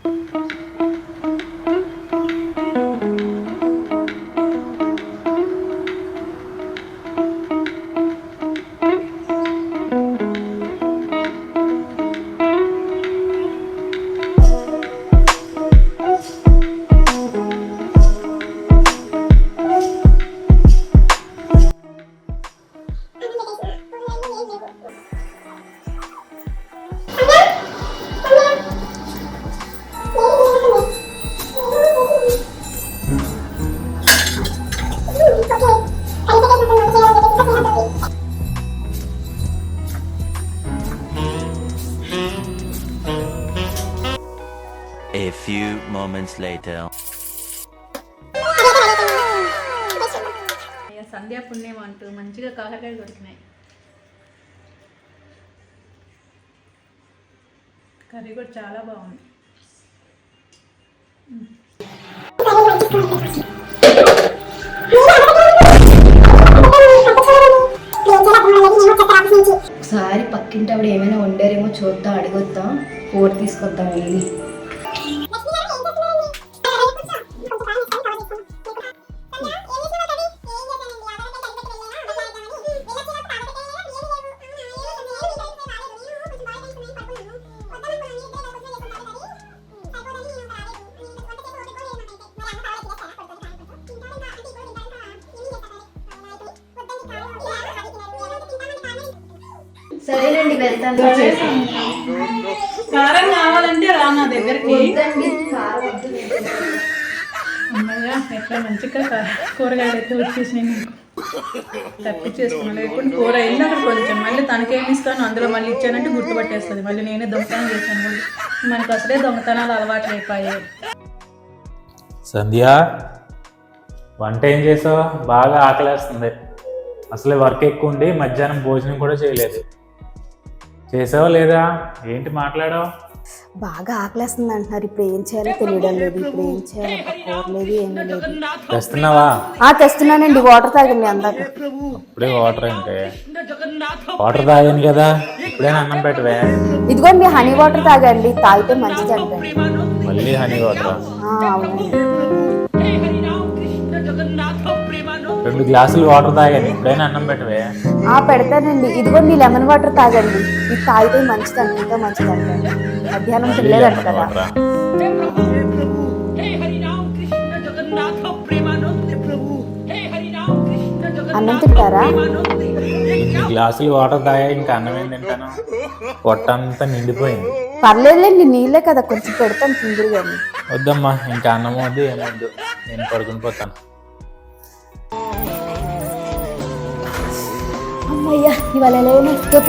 A few moments later. సంధ్యా పుణ్యం అంటూ మంచిగా కాకరకాయ దొరికినాయి. కర్రీ కూడా చాలా బాగుంది. ఒకసారి పక్కింటి ఆవిడ ఏమైనా వండారేమో చూద్దాం, అడిగొద్దాం, కూర తీసుకొద్దాం వెళ్ళి. సరేనండి, వెళ్తాను. కారం కావాలంటే రా నా దగ్గరికి. అమ్మగా ఎట్లా మంచిగా కూరగాయలు అయితే వచ్చేసి తప్పించేసుకున్నాను. లేకుంటే కూర వెళ్ళి అక్కడ కొంచెం మళ్ళీ తనకేమి ఇస్తాను అందులో మళ్ళీ ఇచ్చానంటే గుర్తుపట్టేస్తుంది. మళ్ళీ నేనే దొంగతనం చేశాను. మళ్ళీ మనకు అసలే దొంగతనాలు అలవాట్లు అయిపోయాయి. సంధ్య, వంట ఏం చేసావు? బాగా ఆకలేస్తుంది. అసలే వర్క్ ఎక్కువ ఉండి మధ్యాహ్నం భోజనం కూడా చేయలేదు. చేసావా లేదా? ఏంటి మాట్లాడావు? బాగా ఆకలేస్తుంది అంటున్నారు. ఇప్పుడు ఏం చేయాలో తెలియడం లేదు. ఇప్పుడు ఏం చేయాలో కూరలేదు, ఏమీ లేదు. తెస్తున్నావా? తెస్తున్నానండి. వాటర్ తాగండి అందాక. ఇప్పుడే వాటర్ అంటే వాటర్ తాగాను కదా, ఇప్పుడేనా అన్నం పెట్టవే? ఇదిగోండి హనీ వాటర్ తాగండి, తాగితే మంచిది అంటండి. మళ్ళీ హనీ వాటర్? అవునండి. 2 గ్లాసులు వాటర్ తాగాను, ఇప్పుడైనా అన్నం పెట్టవే? పెడతానండి. ఇదిగోండి లెమన్ వాటర్ తాగండి, ఇది తాగితే మంచిదండి, ఇంకా మంచిది అంటండి. మధ్యాహ్నం తినలేదంట కదా. అన్నం తింటారా? 2 గ్లాసులు వాటర్ తాగా, ఇంకా అన్నం ఏం తింటాను? పొట్టంతా నిండిపోయింది. పర్లేదులేండి, నీళ్ళే కదా, కొంచెం పెడతాను తిందురు కానీ. వద్దమ్మా, ఇంకా అన్నం వద్దు, ఏమొద్దు, నేను పడుకుని పోతాను. అమ్మయ్యా, ఇవాళ ఎలా